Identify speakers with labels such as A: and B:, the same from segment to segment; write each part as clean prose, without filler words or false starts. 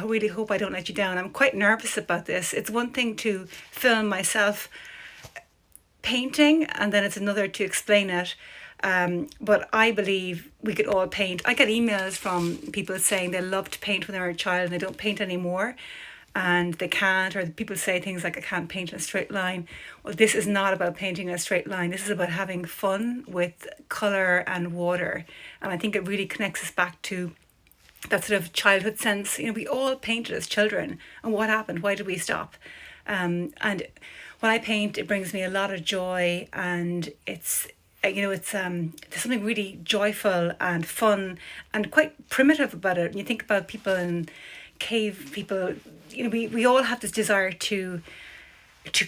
A: I really hope I don't let you down. I'm quite nervous about this. It's one thing to film myself painting, and then it's another to explain it. But I believe we could all paint. I get emails from people saying they love to paint when they were a child and they don't paint anymore and they can't, or people say things like, I can't paint in a straight line. Well, this is not about painting in a straight line. This is about having fun with colour and water. And I think it really connects us back to that sort of childhood sense. You know, we all painted as children, and what happened? Why did we stop? And when I paint, it brings me a lot of joy, and it's there's something really joyful and fun and quite primitive about it. When you think about people in cave people, we all have this desire to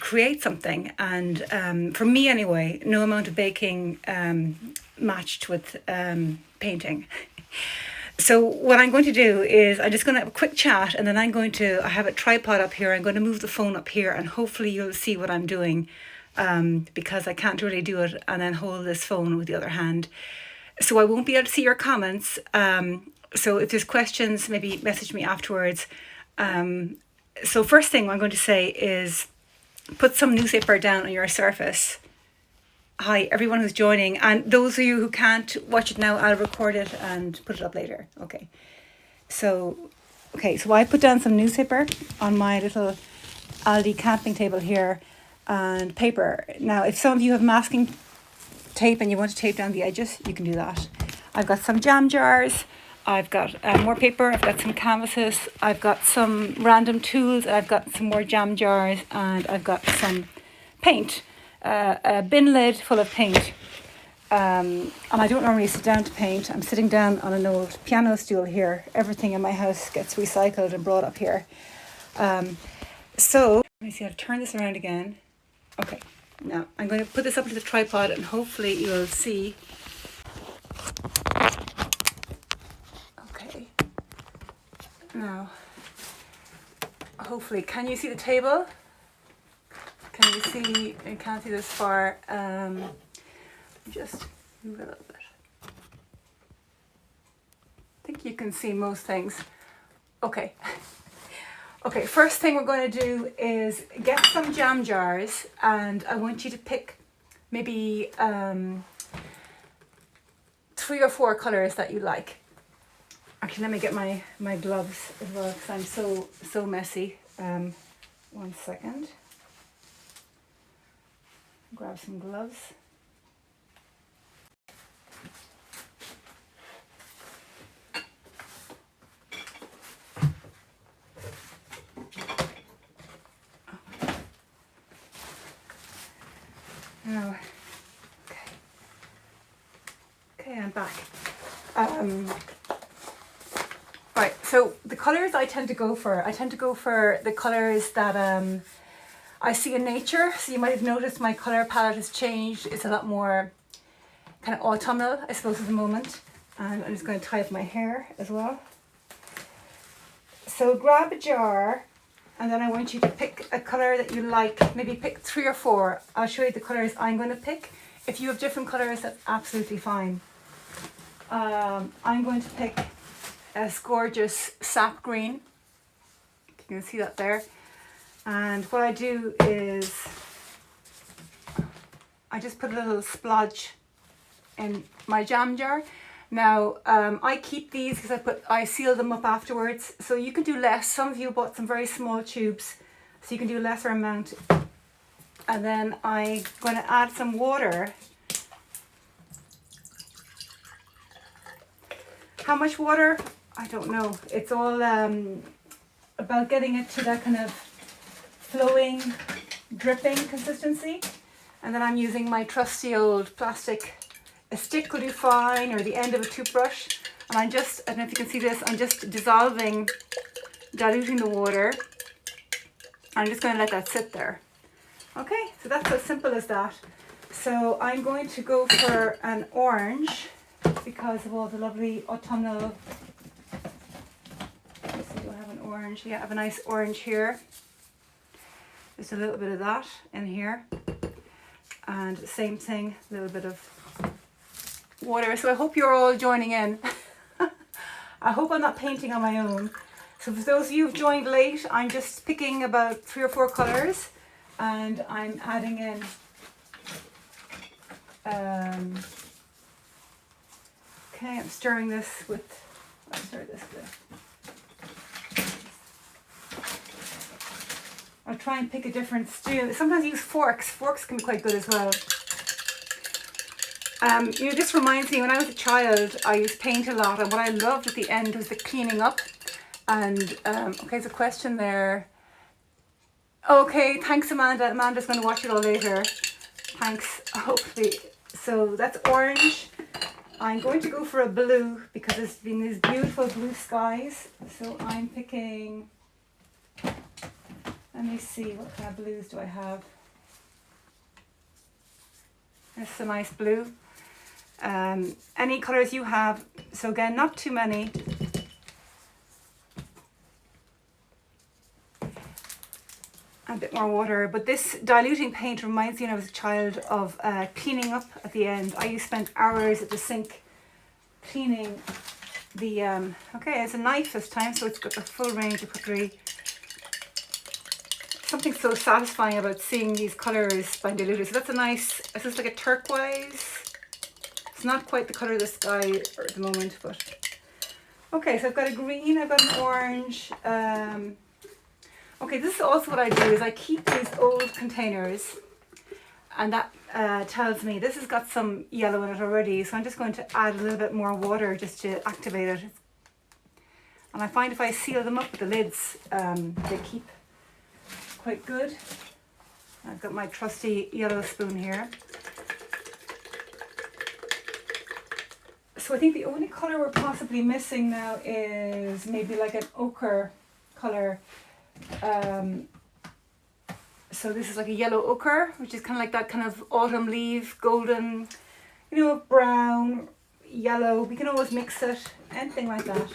A: create something, and for me anyway, no amount of baking matched with painting. So what I'm going to do is I'm just going to have a quick chat, and then I have a tripod up here. I'm going to move the phone up here, and hopefully you'll see what I'm doing, because I can't really do it and then hold this phone with the other hand. So I won't be able to see your comments. So if there's questions, maybe message me afterwards. So first thing I'm going to say is put some newspaper down on your surface. Hi, everyone who's joining, and those of you who can't watch it now, I'll record it and put it up later. Okay, so I put down some newspaper on my little Aldi camping table here and paper. Now, if some of you have masking tape and you want to tape down the edges, you can do that. I've got some jam jars, I've got more paper, I've got some canvases, I've got some random tools, I've got some more jam jars, and I've got some paint. A bin lid full of paint, and I don't normally sit down to paint. I'm sitting down on an old piano stool here. Everything in my house gets recycled and brought up here. So let me see how to turn this around again. Okay, now I'm going to put this up to the tripod, and hopefully you will see. Okay, now hopefully, can you see the table? Can you see? I can't see this far. Just move it a little bit. I think you can see most things. Okay. Okay, first thing we're going to do is get some jam jars, and I want you to pick maybe 3 or 4 colours that you like. Actually, let me get my gloves as well, because I'm so messy. 1 second. Grab some gloves. Now, okay, I'm back. Right, so the colours I tend to go for the colours that I see in nature. So you might have noticed my colour palette has changed. It's a lot more kind of autumnal, I suppose, at the moment. And I'm just going to tie up my hair as well. So grab a jar, and then I want you to pick a colour that you like. Maybe pick 3 or 4. I'll show you the colours I'm going to pick. If you have different colours, that's absolutely fine. I'm going to pick a gorgeous sap green. You can see that there. And what I do is I just put a little splodge in my jam jar. Now I keep these because I seal them up afterwards, so you can do less. Some of you bought some very small tubes, so you can do a lesser amount. And then I'm going to add some water. How much water? I don't know. It's all about getting it to that kind of flowing, dripping consistency. And then I'm using my trusty old plastic, a stick will do fine, or the end of a toothbrush. And I don't know if you can see this, I'm just diluting the water. I'm just going to let that sit there. Okay, so that's as simple as that. So I'm going to go for an orange because of all the lovely autumnal. Let's see, do I have an orange? Yeah, I have a nice orange here. Just a little bit of that in here. And same thing, a little bit of water. So I hope you're all joining in. I hope I'm not painting on my own. So for those of you who've joined late, I'm just picking about 3 or 4 colours and I'm adding in okay, I'm stirring this with, I'll stir this with, I'll try and pick a different stew. Sometimes I use forks. Forks can be quite good as well. You know, this reminds me, when I was a child, I used to paint a lot, and what I loved at the end was the cleaning up. And, okay, there's a question there. Okay, thanks Amanda. Amanda's going to watch it all later. Thanks, hopefully. So that's orange. I'm going to go for a blue because there's been these beautiful blue skies. So I'm picking, let me see, what kind of blues do I have? There's some nice blue. Any colours you have. So again, not too many. A bit more water, but this diluting paint reminds me when I was a child of cleaning up at the end. I used to spend hours at the sink cleaning the, okay, it's a knife this time, so it's got the full range of cookery. Something so satisfying about seeing these colours by diluted. So that's a nice, this is like a turquoise. It's not quite the colour of the sky at the moment, but okay, so I've got a green, I've got an orange. Okay, this is also what I do, is I keep these old containers, and that tells me this has got some yellow in it already, so I'm just going to add a little bit more water just to activate it. And I find if I seal them up with the lids, they keep quite good. I've got my trusty yellow spoon here. So I think the only colour we're possibly missing now is maybe like an ochre colour. So this is like a yellow ochre, which is kind of like that kind of autumn leaf, golden, you know, brown, yellow. We can always mix it, anything like that.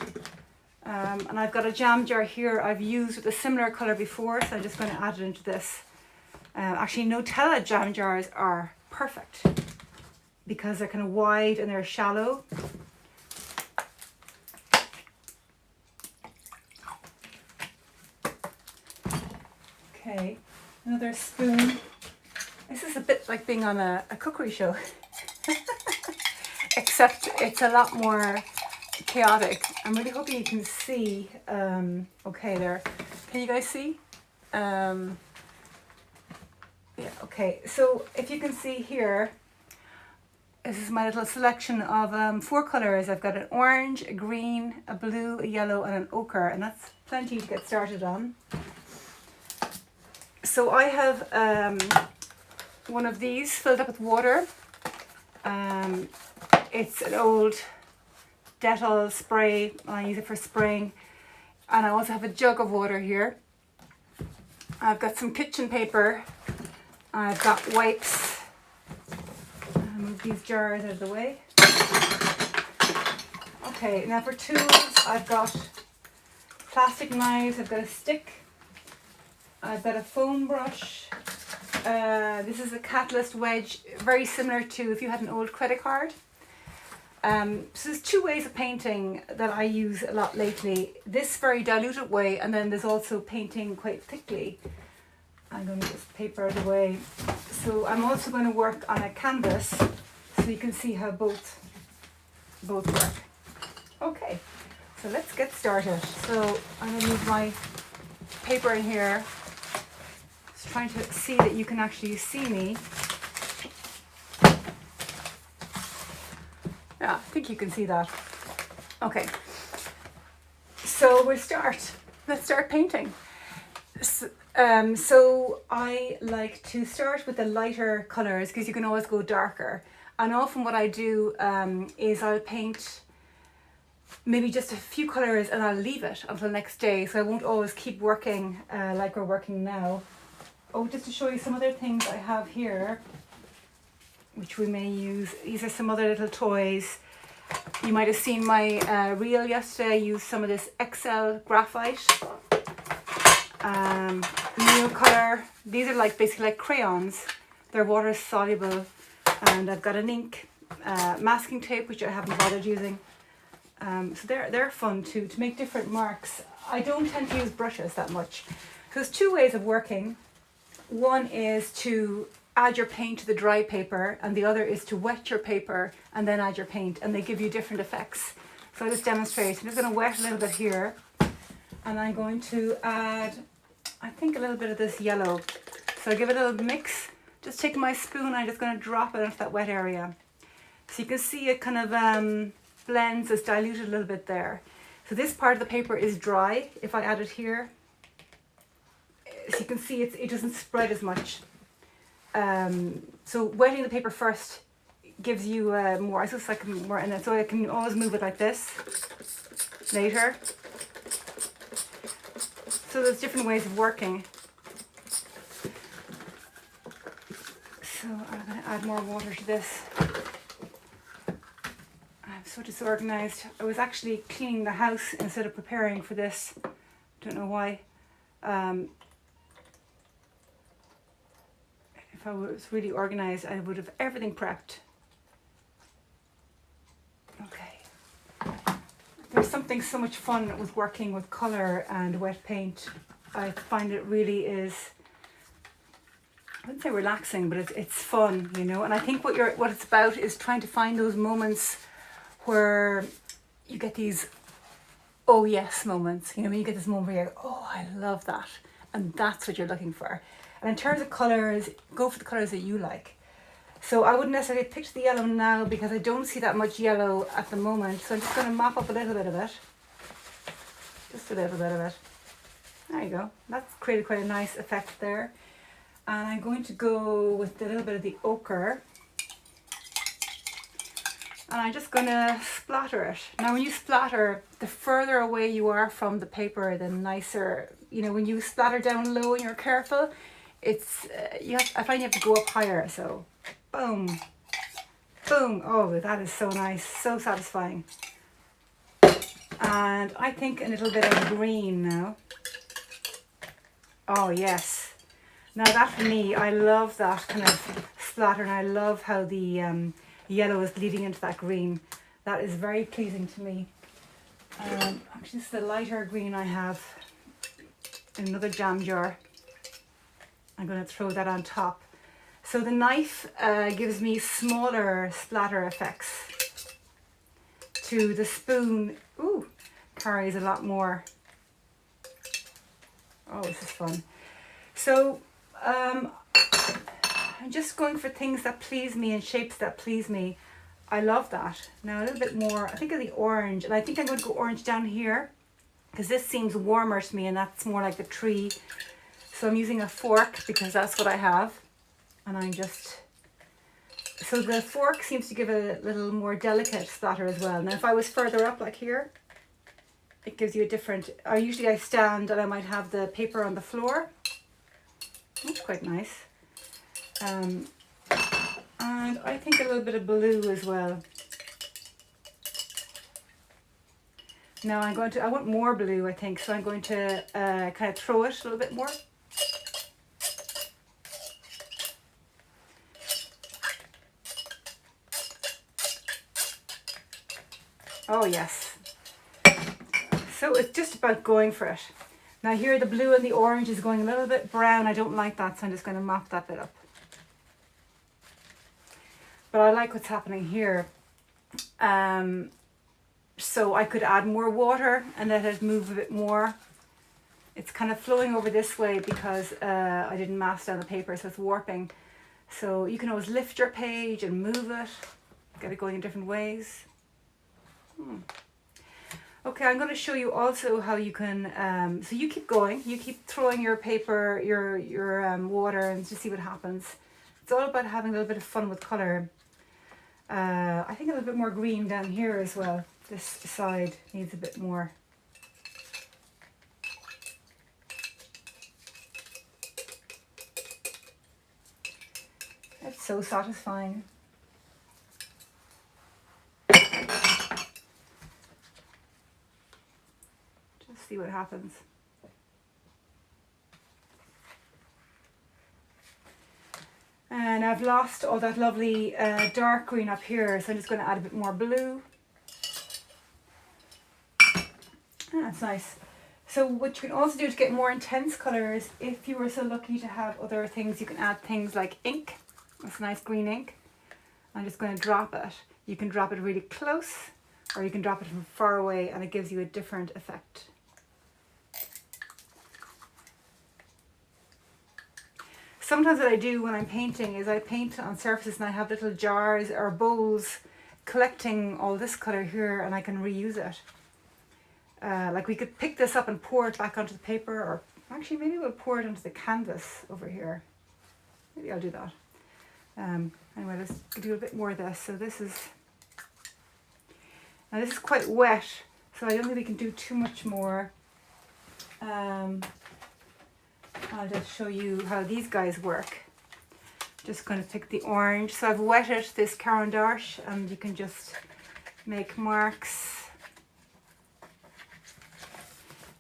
A: And I've got a jam jar here I've used with a similar colour before, so I'm just going to add it into this. Actually, Nutella jam jars are perfect because they're kind of wide and they're shallow. Okay, another spoon. This is a bit like being on a cookery show, except it's a lot more chaotic. I'm really hoping you can see. Okay, there. Can you guys see? Yeah, okay. So if you can see here, this is my little selection of 4 colours. I've got an orange, a green, a blue, a yellow, and an ochre, and that's plenty to get started on. So I have one of these filled up with water. It's an old Dettol spray. I use it for spraying. And I also have a jug of water here. I've got some kitchen paper. I've got wipes. I'll move these jars out of the way. Okay, now for tools, I've got plastic knives. I've got a stick. I've got a foam brush. This is a catalyst wedge, very similar to if you had an old credit card. So there's 2 ways of painting that I use a lot lately. This very diluted way, and then there's also painting quite thickly. I'm going to get this paper out of the way. So I'm also going to work on a canvas so you can see how both work. Okay, so let's get started. So I'm going to use my paper in here. Just trying to see that you can actually see me. Yeah, I think you can see that. Okay, so let's start painting. So I like to start with the lighter colours because you can always go darker. And often what I do is I'll paint maybe just a few colours and I'll leave it until the next day. So I won't always keep working like we're working now. Oh, just to show you some other things I have here, which we may use. These are some other little toys. You might have seen my reel yesterday. I used some of this XL graphite, Neocolor. These are like basically like crayons. They're water soluble, and I've got an ink masking tape which I haven't bothered using. So they're fun to make different marks. I don't tend to use brushes that much. So there's two ways of working. One is to add your paint to the dry paper, and the other is to wet your paper and then add your paint, and they give you different effects. So I'll just demonstrate. I'm just going to wet a little bit here, and I'm going to add, I think, a little bit of this yellow. So I give it a little mix. Just taking my spoon, I'm just going to drop it into that wet area. So you can see it kind of blends, it's diluted a little bit there. So this part of the paper is dry. If I add it here, so you can see it doesn't spread as much. So wetting the paper first gives you more, I suppose like more, and so I can always move it like this later. So there's different ways of working. So I'm going to add more water to this. I'm so disorganized. I was actually cleaning the house instead of preparing for this. Don't know why. If I was really organized, I would have everything prepped. Okay. There's something so much fun with working with color and wet paint. I find it really is, I wouldn't say relaxing, but it's fun, you know. And I think what it's about is trying to find those moments where you get these oh yes moments. You know, when you get this moment where you're like, oh, I love that. And that's what you're looking for. And in terms of colours, go for the colours that you like. So I wouldn't necessarily pick the yellow now because I don't see that much yellow at the moment. So I'm just going to mop up a little bit of it. Just a little bit of it. There you go. That's created quite a nice effect there. And I'm going to go with a little bit of the ochre. And I'm just going to splatter it. Now when you splatter, the further away you are from the paper, the nicer. You know, when you splatter down low and you're careful, it's I find you have to go up higher. So boom, boom. Oh, that is so nice, so satisfying. And I think a little bit of green now. Oh yes. Now that for me, I love that kind of splatter, and I love how the yellow is bleeding into that green. That is very pleasing to me. Actually, this is the lighter green I have in another jam jar. I'm going to throw that on top. So the knife gives me smaller splatter effects. To the spoon, ooh, carries a lot more. Oh, this is fun. So I'm just going for things that please me and shapes that please me. I love that. Now a little bit more, I think of the orange, and I think I'm going to go orange down here because this seems warmer to me and that's more like the tree. So I'm using a fork because that's what I have. And I'm just, so the fork seems to give a little more delicate splatter as well. Now if I was further up like here, it gives you a different, usually I stand and I might have the paper on the floor. That's quite nice. And I think a little bit of blue as well. Now I want more blue, I think, so I'm going to kind of throw it a little bit more. Oh yes. So it's just about going for it. Now here the blue and the orange is going a little bit brown. I don't like that, so I'm just going to mop that bit up. But I like what's happening here. So I could add more water and let it move a bit more. It's kind of flowing over this way because I didn't mask down the paper, so it's warping. So you can always lift your page and move it, get it going in different ways. Okay, I'm going to show you also how you can, so you keep going, you keep throwing your paper, your water, and just see what happens. It's all about having a little bit of fun with colour. I think a little bit more green down here as well. This side needs a bit more. It's so satisfying. See what happens. And I've lost all that lovely dark green up here, so I'm just going to add a bit more blue. That's nice. So what you can also do to get more intense colours, if you were so lucky to have other things, you can add things like ink. That's nice green ink. I'm just going to drop it. You can drop it really close, or you can drop it from far away, and it gives you a different effect. Sometimes what I do when I'm painting is I paint on surfaces and I have little jars or bowls collecting all this colour here, and I can reuse it. Like we could pick this up and pour it back onto the paper, or actually maybe we'll pour it onto the canvas over here. Maybe I'll do that. Anyway, let's do a bit more of this. So this is, now this is quite wet, so I don't think we can do too much more. I'll just show you how these guys work. Just going to pick the orange. So I've wetted this Caran d'Arche, and you can just make marks.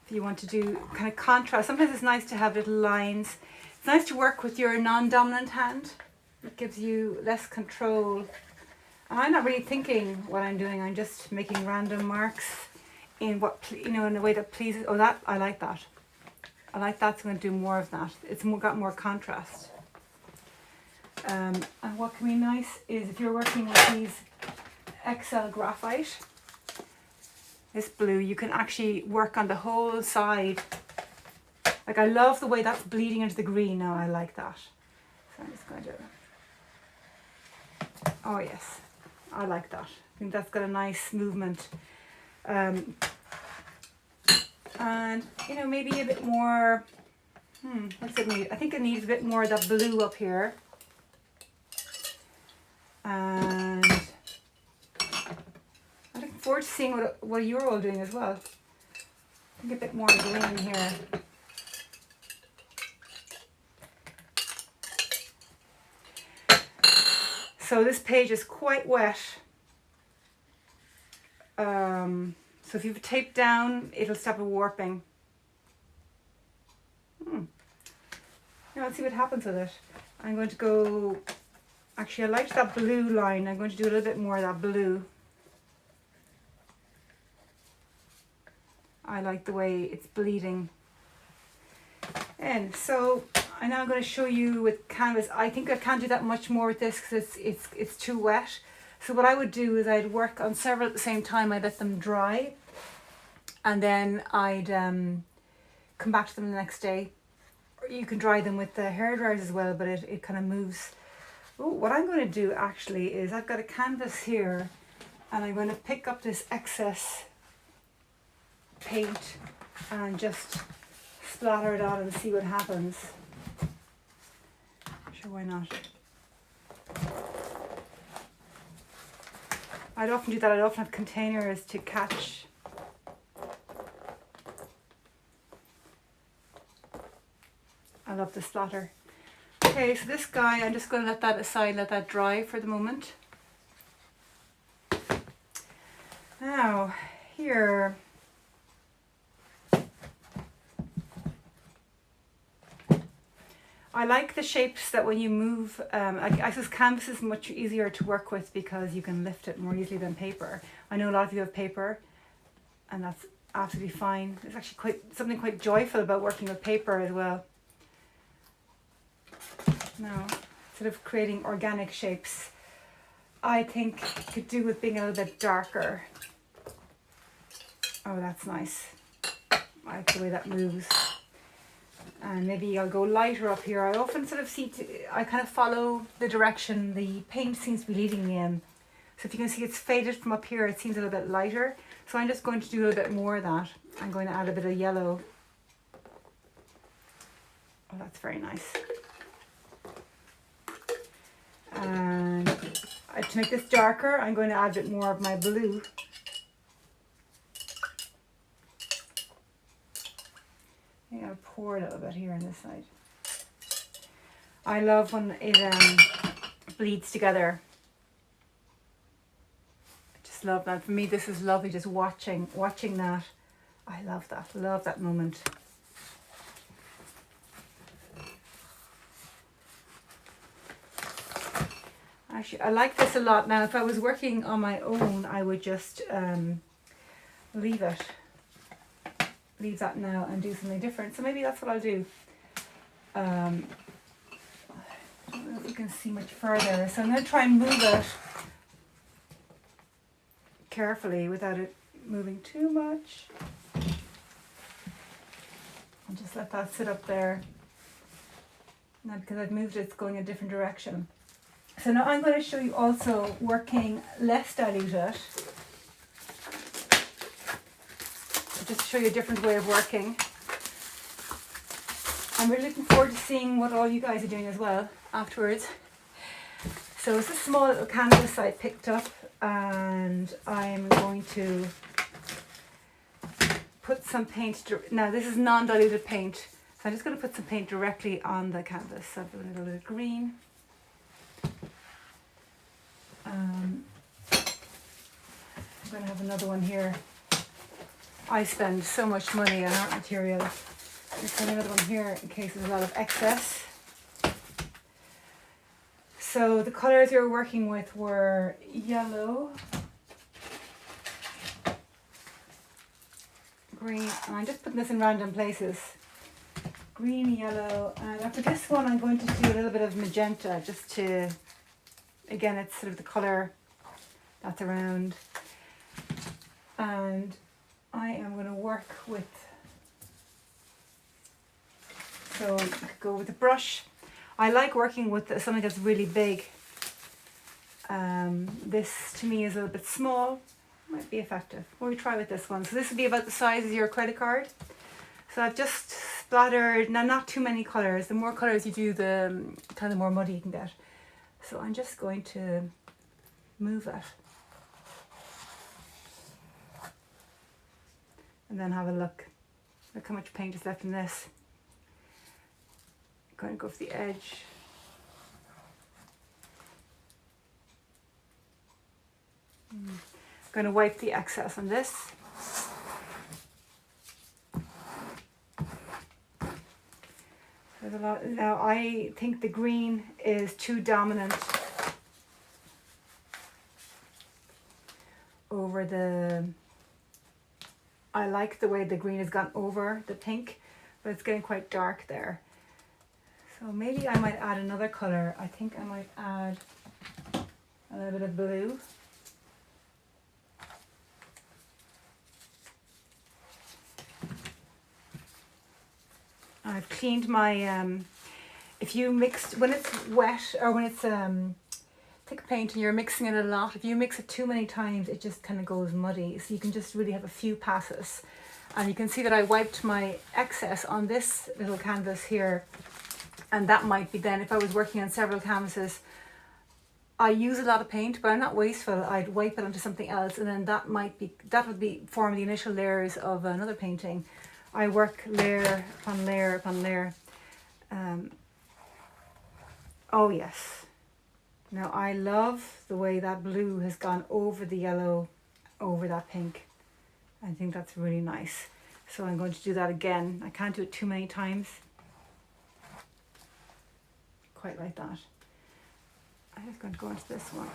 A: If you want to do kind of contrast, sometimes it's nice to have little lines. It's nice to work with your non-dominant hand. It gives you less control. And I'm not really thinking what I'm doing. I'm just making random marks in what, you know, in a way that pleases. Oh, that, I like that. I like that, so I'm going to do more of that. It's got more contrast. And what can be nice is if you're working with these XL graphite, this blue, you can actually work on the whole side. Like I love the way that's bleeding into the green now. I like that. So I'm just going to, oh yes, I like that. I think that's got a nice movement. And, you know, maybe a bit more, what's it need? I think it needs a bit more of that blue up here. And I'm looking forward to seeing what you're all doing as well. I think a bit more green here. So this page is quite wet. So if you tape down, it'll stop it warping. Now let's see what happens with it. I'm going to go, actually I liked that blue line. I'm going to do a little bit more of that blue. I like the way it's bleeding. And so I'm now going to show you with canvas. I think I can't do that much more with this because it's too wet. So what I would do is I'd work on several at the same time. I'd let them dry, and then I'd come back to them the next day. Or you can dry them with the hairdryers as well, but it kind of moves. Oh, what I'm going to do actually is I've got a canvas here, and I'm going to pick up this excess paint and just splatter it on and see what happens. Sure, why not? I'd often do that. I'd often have containers to catch. I love the splatter. Okay, so this guy, I'm just going to let that aside, let that dry for the moment. Now, here. I like the shapes that when you move, I suppose canvas is much easier to work with because you can lift it more easily than paper. I know a lot of you have paper, and that's absolutely fine. There's actually something quite joyful about working with paper as well. Now, sort of creating organic shapes, I think could do with being a little bit darker. Oh, that's nice. I like the way that moves. And maybe I'll go lighter up here. I often sort of I kind of follow the direction the paint seems to be leading me in. So if you can see it's faded from up here, it seems a little bit lighter. So I'm just going to do a little bit more of that. I'm going to add a bit of yellow. Oh, that's very nice. And to make this darker, I'm going to add a bit more of my blue. I think I'll pour a little bit here on this side. I love when it bleeds together. I just love that. For me, this is lovely, just watching that. I love that moment. Actually, I like this a lot. Now, if I was working on my own, I would just leave it. leave that now and do something different. So maybe that's what I'll do. I don't know if you can see much further. So I'm going to try and move it carefully without it moving too much. And just let that sit up there. Now because I've moved it, it's going a different direction. So now I'm going to show you also working less diluted. Just to show you a different way of working. I'm really looking forward to seeing what all you guys are doing as well afterwards. So it's a small little canvas I picked up, and I'm going to put some paint. Now this is non-diluted paint, so I'm just going to put some paint directly on the canvas. So I'm doing a little bit of green. I'm going to have another one here. I spend so much money on art material. There's another one here in case there's a lot of excess. So the colours we were working with were yellow, green, and I'm just putting this in random places. Green, yellow, and after this one I'm going to do a little bit of magenta just to, again, it's sort of the colour that's around. And I am going to work with, so I could go with a brush. I like working with something that's really big. This to me is a little bit small, might be effective. We'll try with this one. So this would be about the size of your credit card. So I've just splattered, now not too many colours. The more colours you do, the kind of more muddy you can get. So I'm just going to move it. And then have a look. Look how much paint is left in this. I'm going to go for the edge. I'm going to wipe the excess on this. There's a lot. Now I think the green is too dominant over the, I like the way the green has gone over the pink, but it's getting quite dark there. So maybe I might add another colour. I think I might add a little bit of blue. I've cleaned my, if you mixed, when it's wet or when it's thick paint and you're mixing it a lot, if you mix it too many times, it just kind of goes muddy. So you can just really have a few passes. And you can see that I wiped my excess on this little canvas here. And that might be then, if I was working on several canvases, I use a lot of paint, but I'm not wasteful. I'd wipe it onto something else, and then that would be form the initial layers of another painting. I work layer upon layer upon layer. Oh yes. Now I love the way that blue has gone over the yellow, over that pink. I think that's really nice. So I'm going to do that again. I can't do it too many times. Quite like that. I'm just going to go into this one.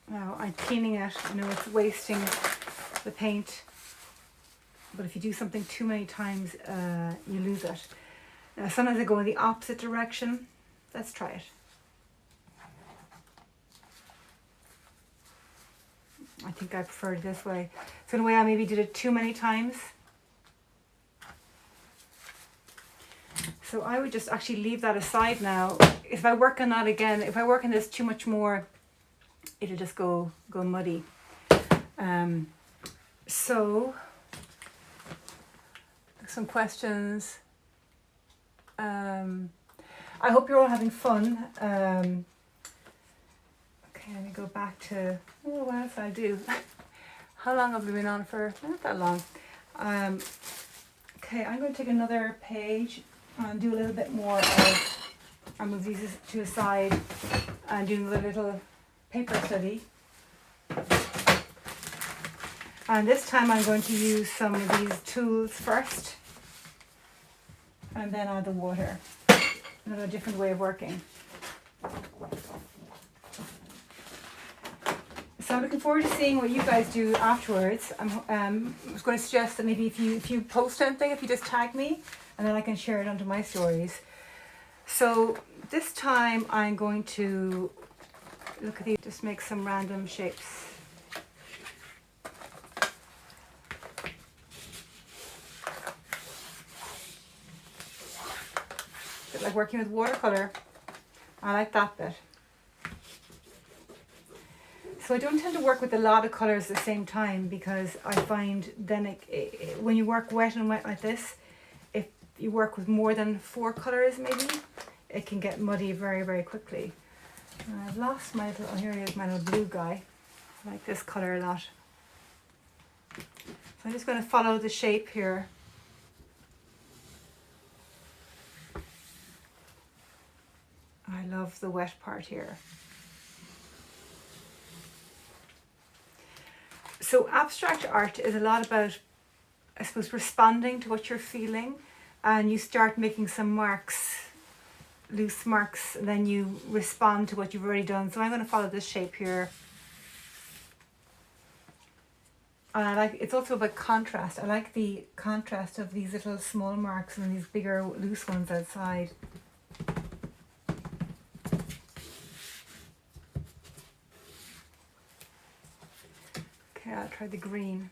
A: Now I'm cleaning it. I know it's wasting the paint, but if you do something too many times, you lose it. Now sometimes I go in the opposite direction. Let's try it. I think I prefer it this way. So in a way I maybe did it too many times. So I would just actually leave that aside now. If I work on that again, if I work on this too much more, it'll just go muddy. So some questions. I hope you're all having fun. Okay, let me go back to, oh, what else I do? How long have we been on for? Not that long. Okay, I'm going to take another page and do a little bit more of, I'll move these to a side and do a little paper study. And this time I'm going to use some of these tools first and then add the water. Another different way of working. So I'm looking forward to seeing what you guys do afterwards. I was going to suggest that maybe if you post something, if you just tag me, and then I can share it onto my stories. So this time I'm going to look at these, just make some random shapes. A bit like working with watercolor. I like that bit. So I don't tend to work with a lot of colours at the same time, because I find then when you work wet and wet like this, if you work with more than 4 colours maybe, it can get muddy very, very quickly. I've lost my little, oh here he is, my little blue guy. I like this colour a lot. So I'm just going to follow the shape here. I love the wet part here. So abstract art is a lot about, I suppose, responding to what you're feeling, and you start making some marks, loose marks, and then you respond to what you've already done. So I'm going to follow this shape here. And it's also about contrast. I like the contrast of these little small marks and these bigger loose ones outside. Okay, I'll try the green.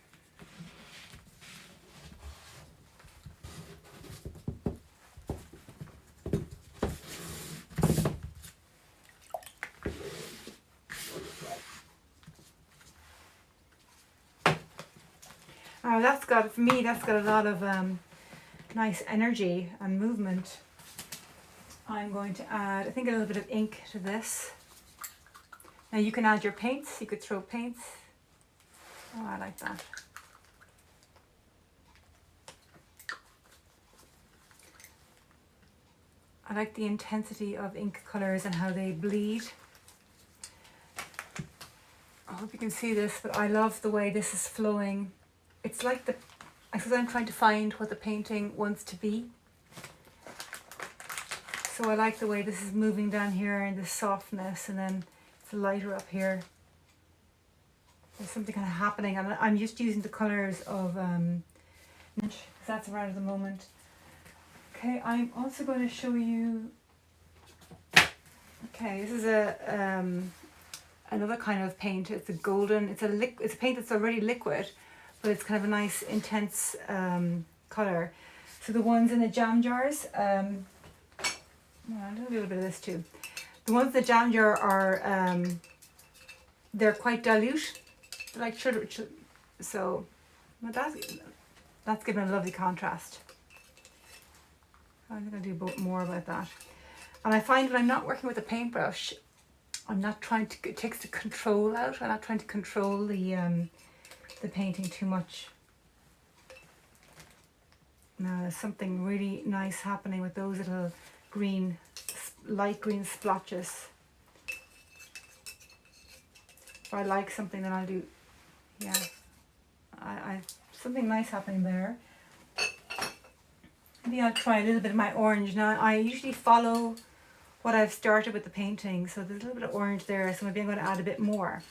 A: Oh, that's got, for me, that's got a lot of nice energy and movement. I'm going to add, I think, a little bit of ink to this. Now you can add your paints, you could throw paints. Oh, I like that. I like the intensity of ink colours and how they bleed. I hope you can see this, but I love the way this is flowing. It's like I suppose I'm trying to find what the painting wants to be. So I like the way this is moving down here and the softness, and then it's lighter up here. There's something kind of happening, and I'm just using the colours of because that's around at the moment. Okay, I'm also going to show you. Okay, this is another kind of paint. It's a golden. It's a paint that's already liquid, but it's kind of a nice intense colour. So the ones in the jam jars, I'll do a little bit of this too. The ones in the jam jar are they're quite dilute, like sugar. So that's giving a lovely contrast. I'm going to do more about that. And I find when I'm not working with a paintbrush, I'm not trying to, it takes the control out. I'm not trying to control the painting too much. Now there's something really nice happening with those little green, light green splotches. If I like something, then I'll do, yeah, I something nice happening there. Maybe I'll try a little bit of my orange. Now I usually follow what I've started with the painting, so there's a little bit of orange there, so maybe I'm going to add a bit more.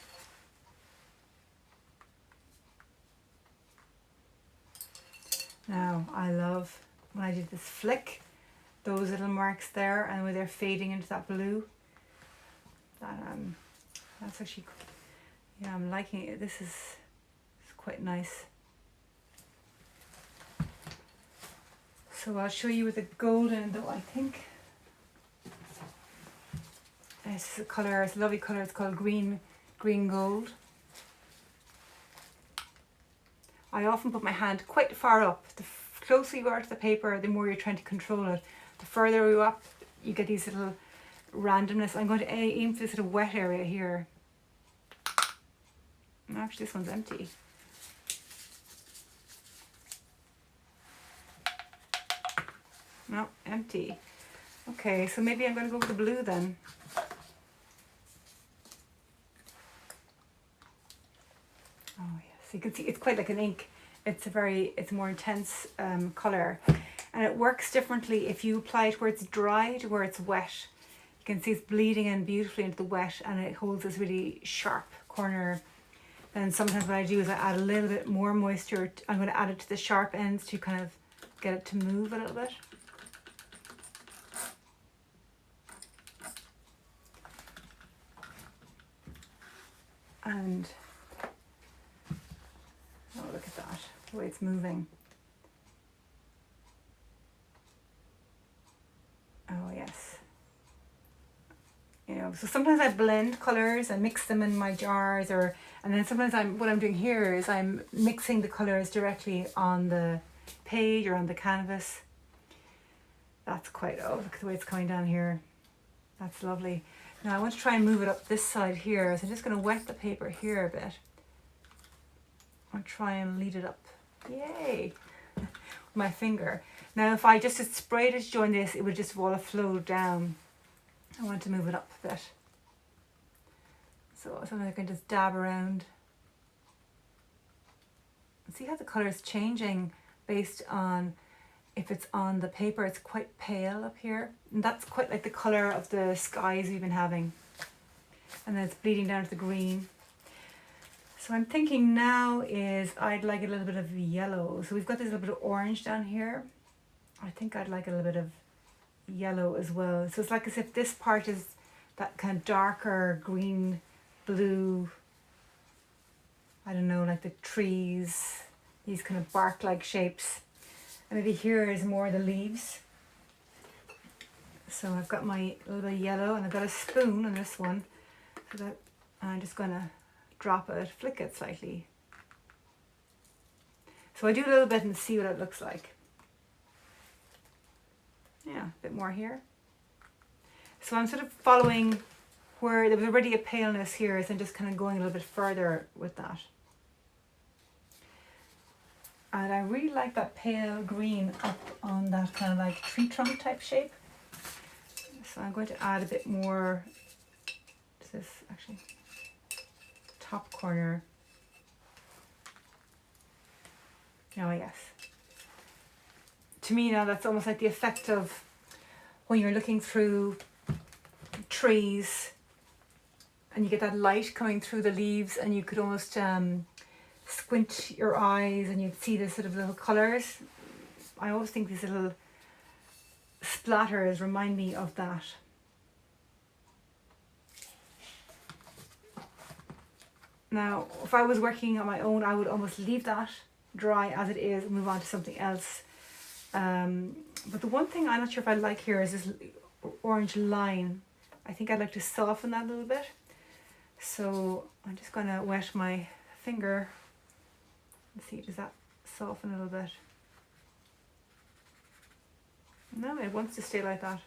A: Now I love when I did this flick, those little marks there, and when they're fading into that blue. That's actually, yeah, I'm liking it. This is quite nice. So I'll show you with the golden, though I think this is a colour, it's a lovely colour, it's called green gold. I often put my hand quite far up. The closer you are to the paper, the more you're trying to control it. The further you up, you get these little randomness. I'm going to aim for this little wet area here. Actually, this one's empty. No, empty. Okay, so maybe I'm going to go with the blue then. Oh yes, you can see it's quite like an ink. It's a more intense colour, and it works differently if you apply it where it's dry to where it's wet. You can see it's bleeding in beautifully into the wet, and it holds this really sharp corner Then sometimes what I do is I add a little bit more moisture. I'm going to add it to the sharp ends to kind of get it to move a little bit. And oh, look at that, the way it's moving. Oh yes. You know, so sometimes I blend colors and mix them in my jars, and then sometimes what I'm doing here is I'm mixing the colors directly on the page or on the canvas. That's quite, oh, look at the way it's coming down here. That's lovely. Now I want to try and move it up this side here, so I'm just going to wet the paper here a bit. I'll try and lead it up. Yay! With my finger. Now if I just had sprayed it during this, it would just all flow down. I want to move it up a bit. So sometimes I can just dab around. See how the colour is changing based on if it's on the paper. It's quite pale up here, and that's quite like the colour of the skies we've been having, and then it's bleeding down to the green. So I'm thinking now is I'd like a little bit of yellow. So we've got this little bit of orange down here. I think I'd like a little bit of yellow as well. So it's like as if this part is that kind of darker green, blue, I don't know, like the trees, these kind of bark-like shapes. And maybe here is more the leaves. So I've got my little bit of yellow, and I've got a spoon on this one. So that I'm just gonna drop it, flick it slightly. So I do a little bit and see what it looks like. Yeah, a bit more here. So I'm sort of following where there was already a paleness here, so I'm just kind of going a little bit further with that. And I really like that pale green up on that kind of like tree trunk type shape. So I'm going to add a bit more to this, actually, top corner. Oh yes. To me now that's almost like the effect of when you're looking through trees and you get that light coming through the leaves, and you could almost squint your eyes and you'd see the sort of little colours. I always think these little splatters remind me of that. Now, if I was working on my own, I would almost leave that dry as it is and move on to something else. But the one thing I'm not sure if I like here is this orange line. I think I'd like to soften that a little bit. So I'm just going to wet my finger. Let's see, does that soften a little bit? No, it wants to stay like that.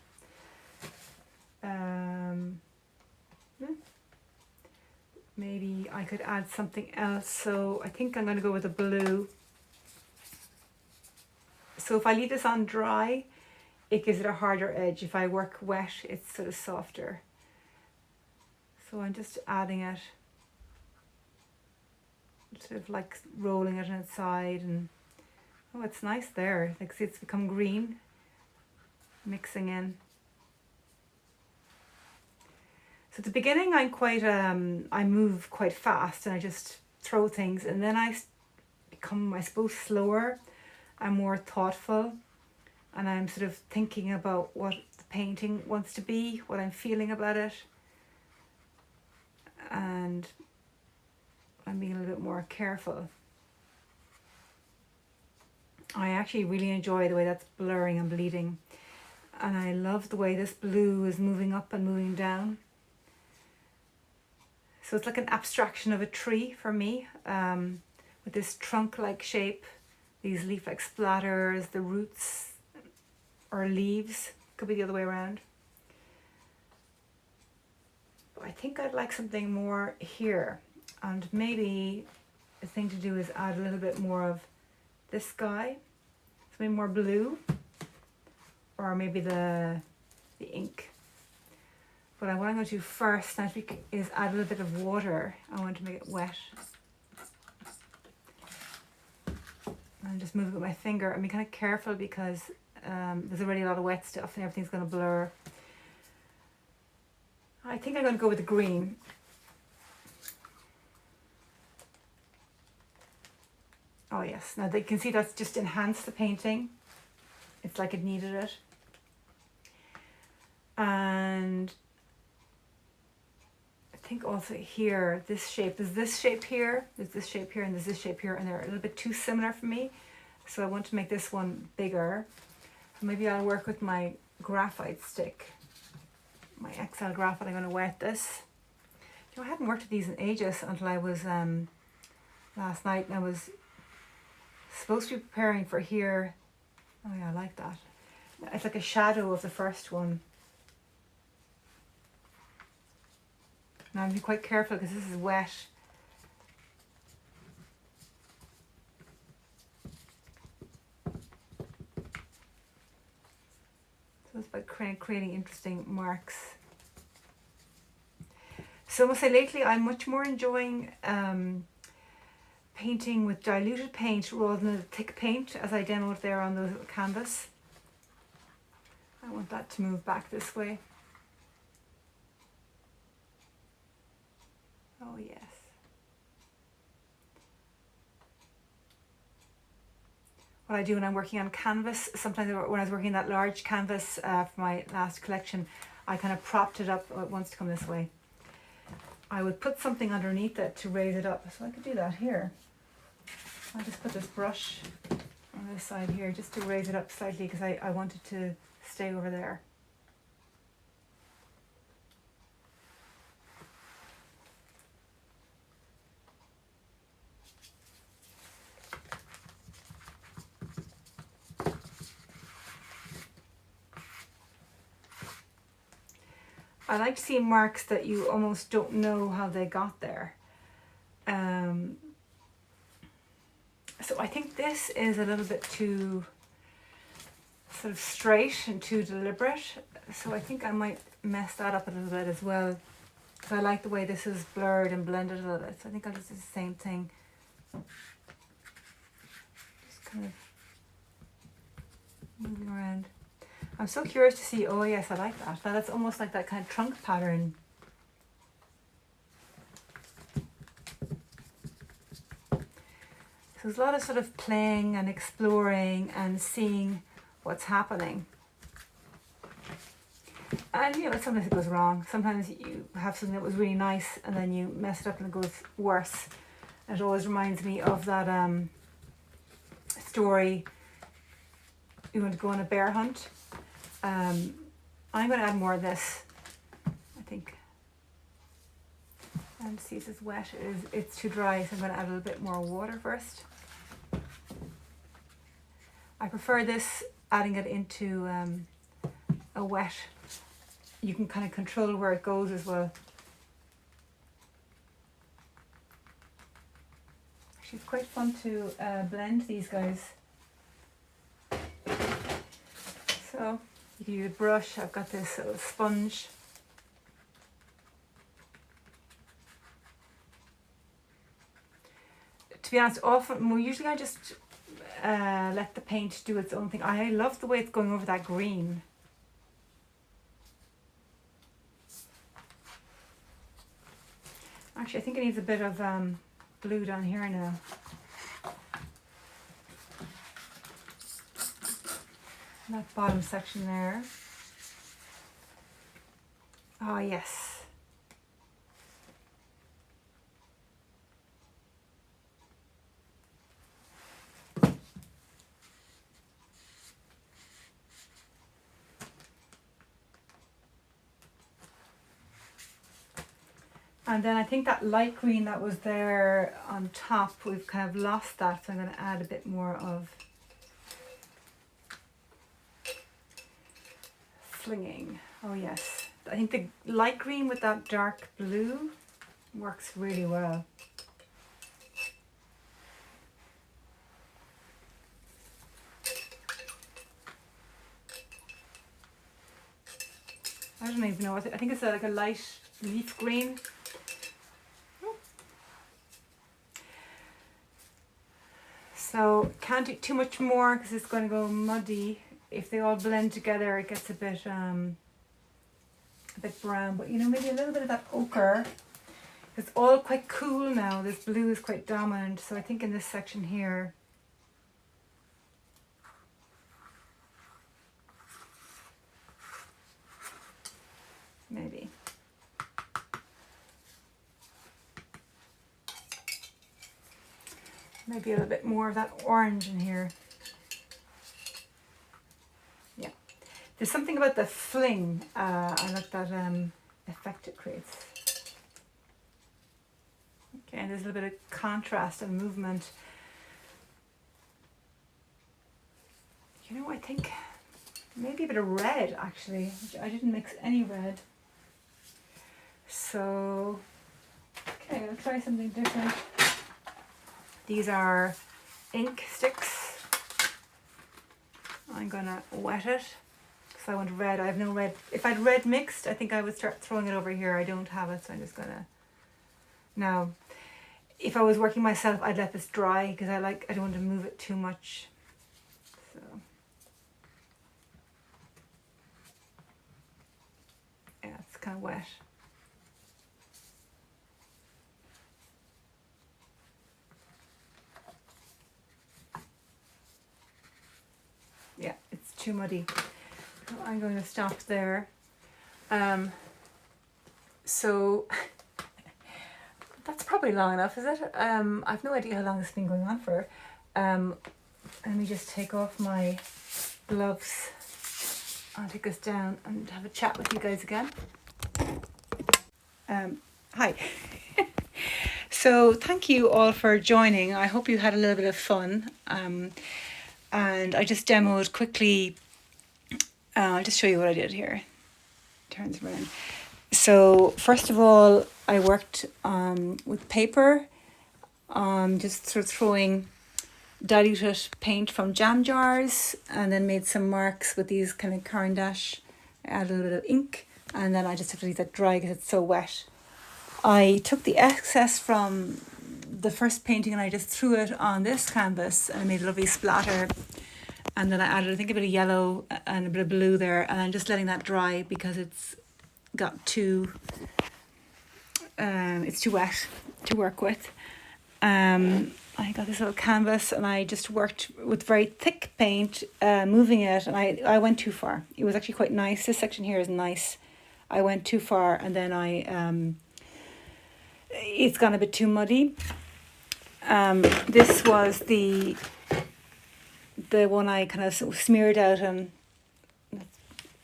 A: Maybe I could add something else. So I think I'm going to go with a blue. So if I leave this on dry, it gives it a harder edge. If I work wet, it's sort of softer. So I'm just adding it, sort of like rolling it on its side, and oh, it's nice there. Like, see, it's become green, mixing in. So at the beginning, I'm quite, I move quite fast, and I just throw things, and then I become, I suppose, slower. I'm more thoughtful, and I'm sort of thinking about what the painting wants to be, what I'm feeling about it, and I'm being a little bit more careful. I actually really enjoy the way that's blurring and bleeding, and I love the way this blue is moving up and moving down. So it's like an abstraction of a tree for me, with this trunk-like shape, these leaf-like splatters, the roots or leaves, could be the other way around. But I think I'd like something more here, and maybe the thing to do is add a little bit more of this sky, something more blue, or maybe the ink. But what I'm going to do first, I think, is add a little bit of water. I want to make it wet. And just move it with my finger and be kind of careful, because there's already a lot of wet stuff and everything's going to blur. I think I'm going to go with the green. Oh yes, now you can see that's just enhanced the painting. It's like it needed it. And I think also here, this shape, there's this shape here, there's this shape here, and there's this shape here, and they're a little bit too similar for me. So I want to make this one bigger. Maybe I'll work with my graphite stick, my XL graphite. I'm going to wet this. You know, I hadn't worked with these in ages until I was last night, and I was supposed to be preparing for here. Oh yeah, I like that. It's like a shadow of the first one. Now I'm be quite careful because this is wet. So it's about creating interesting marks. So I must say lately I'm much more enjoying painting with diluted paint rather than thick paint, as I demoed there on the little canvas. I want that to move back this way. Oh yes. What I do when I'm working on canvas, sometimes when I was working that large canvas for my last collection, I kind of propped it up. Oh, it wants to come this way. I would put something underneath it to raise it up. So I could do that here. I'll just put this brush on this side here just to raise it up slightly because I wanted to stay over there. I like seeing marks that you almost don't know how they got there. So I think this is a little bit too sort of straight and too deliberate. So I think I might mess that up a little bit as well. Because I like the way this is blurred and blended a little bit. So I think I'll just do the same thing. Just kind of moving around. I'm so curious to see, oh yes, I like that. Now that's almost like that kind of trunk pattern. So there's a lot of sort of playing and exploring and seeing what's happening. And you know, sometimes it goes wrong. Sometimes you have something that was really nice and then you mess it up and it goes worse. And it always reminds me of that story, you want to go on a bear hunt. I'm going to add more of this, I think. And see if it's wet. It's too dry, so I'm going to add a little bit more water first. I prefer this, adding it into a wet. You can kind of control where it goes as well. Actually, it's quite fun to blend these guys. So you can use a brush. I've got this little sponge. To be honest, usually I just let the paint do its own thing. I love the way it's going over that green. Actually, I think it needs a bit of blue down here now. That bottom section there. Oh yes. And then I think that light green that was there on top, we've kind of lost that, so I'm going to add a bit more of flinging. Oh yes, I think the light green with that dark blue works really well. I don't even know, I think it's like a light leaf green. So can't do too much more because it's going to go muddy. If they all blend together, it gets a bit brown. But you know, maybe a little bit of that ochre. It's all quite cool now. This blue is quite dominant. So I think in this section here, Maybe a little bit more of that orange in here. Yeah. There's something about the fling. I like that effect it creates. Okay, and there's a little bit of contrast and movement. You know, I think maybe a bit of red actually. I didn't mix any red. So, okay, I'll try something different. These are ink sticks. I'm gonna wet it because I want red. I have no red. If I'd red mixed, I think I would start throwing it over here. I don't have it, so I'm just gonna. Now, if I was working myself, I'd let this dry because I don't want to move it too much. So. Yeah, it's kind of wet. Yeah, it's too muddy. So I'm going to stop there. So that's probably long enough, is it? I've no idea how long this has been going on for. Let me just take off my gloves. I'll take this down and have a chat with you guys again. Hi. So thank you all for joining. I hope you had a little bit of fun. And I just demoed quickly. I'll just show you what I did here. Turns around. So first of all, I worked with paper, just sort of throwing diluted paint from jam jars, and then made some marks with these kind of Caran d'Ache. I added a little bit of ink, and then I just have to leave that dry because it's so wet. I took the excess from the first painting and I just threw it on this canvas and I made a lovely splatter. And then I added, I think, a bit of yellow and a bit of blue there, and I'm just letting that dry because it's got it's too wet to work with. I got this little canvas and I just worked with very thick paint, moving it, and I went too far. It was actually quite nice. This section here is nice. I went too far, and then it's gone a bit too muddy. This was the one I kind of smeared out, and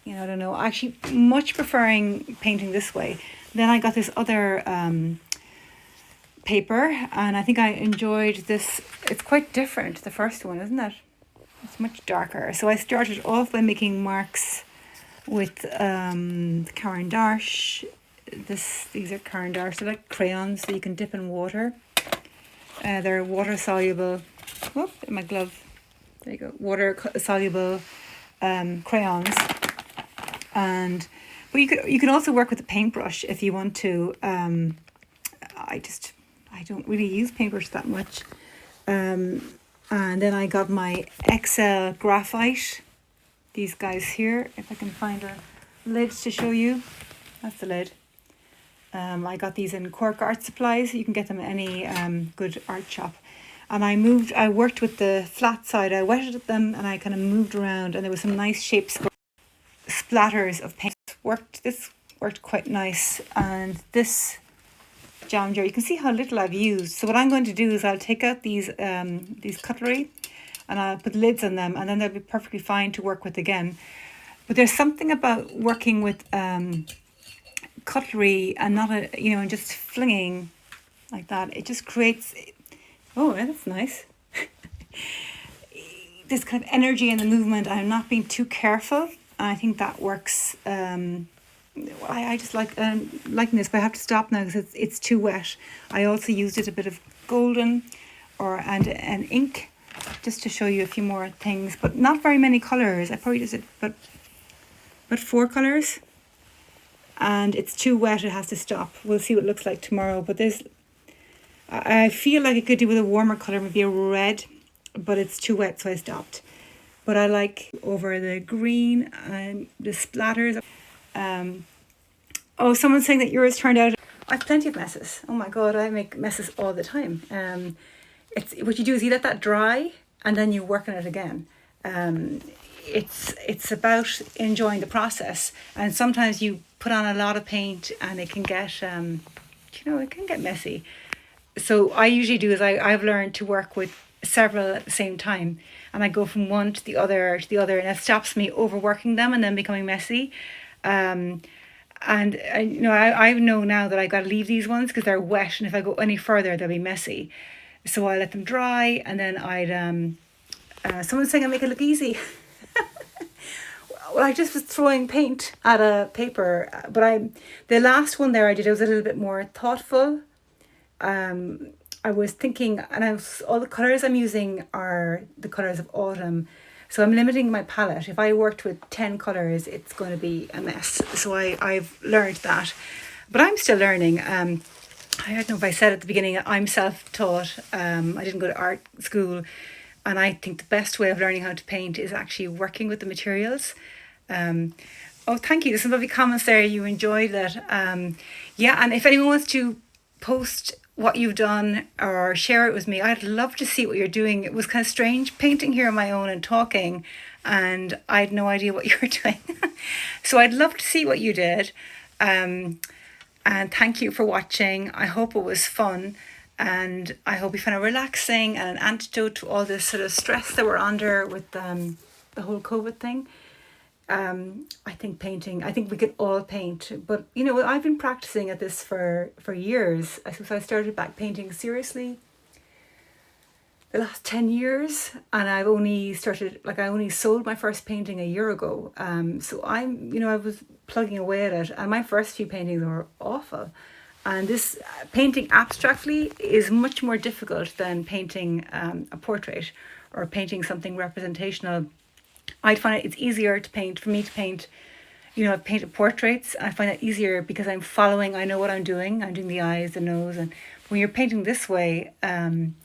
A: I don't know, actually much preferring painting this way. Then I got this other paper, and I think I enjoyed this. It's quite different, the first one, isn't it? It's much darker. So I started off by making marks with Caran d'Ache. These are Caran d'Ache. They're like crayons that you can dip in water. They're water soluble. Whoop, my glove. There you go. Water soluble crayons. But you could also work with a paintbrush if you want to. I don't really use paintbrush that much. And then I got my XL graphite. These guys here, if I can find a lid to show you. That's the lid. I got these in Cork Art Supplies. You can get them at any good art shop. And I worked with the flat side. I wetted them and I kind of moved around, and there was some nice shapes, splatters of paint. This worked quite nice. And this jam jar, you can see how little I've used. So what I'm going to do is I'll take out these cutlery and I'll put lids on them, and then they'll be perfectly fine to work with again. But there's something about working with cutlery and not and just flinging like that. It just creates, oh, that's nice. This kind of energy in the movement. I'm not being too careful. I think that works. I just liking this, but I have to stop now because it's too wet. I also used a bit of golden and an ink just to show you a few more things, but not very many colours. I probably just did but 4 colours, and it's too wet. It has to stop. We'll see what it looks like tomorrow. But I feel like I could do with a warmer colour, maybe a red, but it's too wet, so I stopped. But I like over the green and the splatters. Oh, someone's saying that yours turned out. I have plenty of messes. Oh my God, I make messes all the time. It's what you do is you let that dry and then you work on it again. It's about enjoying the process, and sometimes you put on a lot of paint and it can get it can get messy. So I usually do is I've learned to work with several at the same time, and I go from one to the other, and it stops me overworking them and then becoming messy. Um, and I know now that I got to leave these ones because they're wet, and if I go any further, they'll be messy. So I let them dry, and then I'd someone's saying I make it look easy. Well, I just was throwing paint at a paper, but the last one there I did, I was a little bit more thoughtful. I was thinking, and all the colors I'm using are the colors of autumn. So I'm limiting my palette. If I worked with 10 colors, it's going to be a mess. So I've learned that. But I'm still learning. I don't know if I said at the beginning, I'm self-taught. I didn't go to art school. And I think the best way of learning how to paint is actually working with the materials. Oh, thank you. There's some lovely comments there. You enjoyed that. Yeah, and if anyone wants to post what you've done or share it with me, I'd love to see what you're doing. It was kind of strange painting here on my own and talking, and I had no idea what you were doing. So I'd love to see what you did. And thank you for watching. I hope it was fun, and I hope you found it relaxing and an antidote to all this sort of stress that we're under with the whole COVID thing. I think we could all paint, but I've been practicing at this for years. I suppose I started back painting seriously the last 10 years, and I only sold my first painting a year ago. So I was plugging away at it, and my first few paintings were awful. And this painting abstractly is much more difficult than painting a portrait or painting something representational. I'd find it's easier for me to paint. I've painted portraits. I find that easier because I know what I'm doing. I'm doing the eyes, the nose, and when you're painting this way, I'm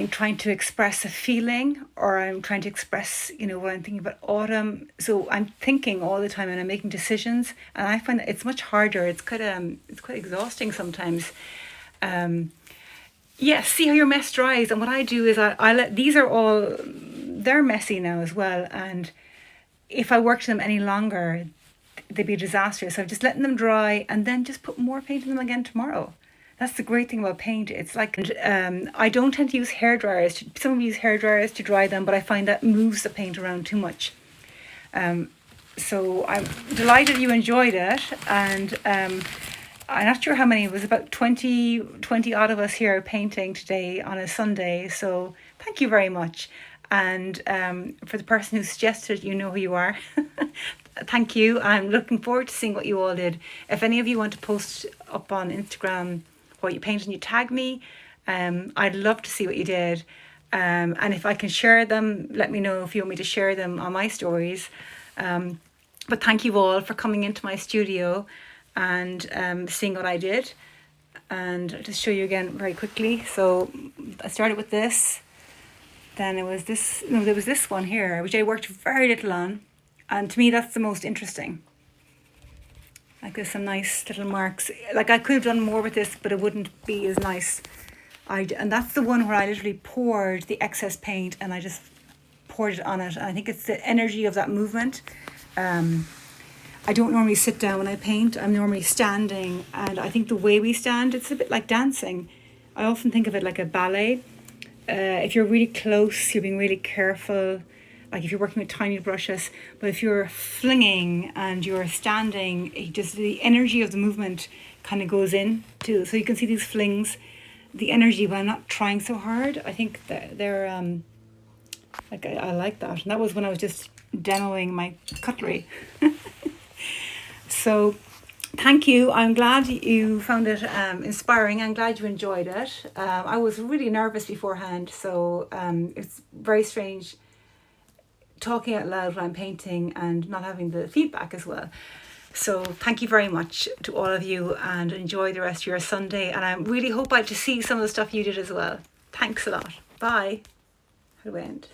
A: trying to express a feeling, or I'm trying to express, what I'm thinking about autumn. So I'm thinking all the time, and I'm making decisions, and I find that it's much harder. It's quite exhausting sometimes. See how your mess dries. And what I do is I let they're messy now as well. And if I worked them any longer, they'd be a disaster. So I'm just letting them dry and then just put more paint in them again tomorrow. That's the great thing about paint. It's like, I don't tend to use hair dryers. Some use hair dryers to dry them, but I find that moves the paint around too much. So I'm delighted you enjoyed it. And I'm not sure how many. It was about 20 odd of us here painting today on a Sunday. So thank you very much. And for the person who suggested, you know who you are. Thank you. I'm looking forward to seeing what you all did. If any of you want to post up on Instagram what you painted and you tag me, I'd love to see what you did. And if I can share them, let me know if you want me to share them on my stories. But thank you all for coming into my studio and seeing what I did. And I'll just show you again very quickly. So I started with this. Then there was this one here, which I worked very little on. And to me, that's the most interesting. Like there's some nice little marks. Like I could have done more with this, but it wouldn't be as nice. And that's the one where I literally poured the excess paint and I just poured it on it. And I think it's the energy of that movement. I don't normally sit down when I paint. I'm normally standing. And I think the way we stand, it's a bit like dancing. I often think of it like a ballet. If you're really close, you're being really careful, like if you're working with tiny brushes. But if you're flinging and you're standing, just the energy of the movement kind of goes in too. So you can see these flings, the energy, but I'm not trying so hard. I think they're I like that. And that was when I was just demoing my cutlery. So thank you. I'm glad you found it inspiring. I'm glad you enjoyed it. I was really nervous beforehand, so it's very strange talking out loud when I'm painting and not having the feedback as well. So thank you very much to all of you and enjoy the rest of your Sunday. And I really hope I to see some of the stuff you did as well. Thanks a lot. Bye. How do we end?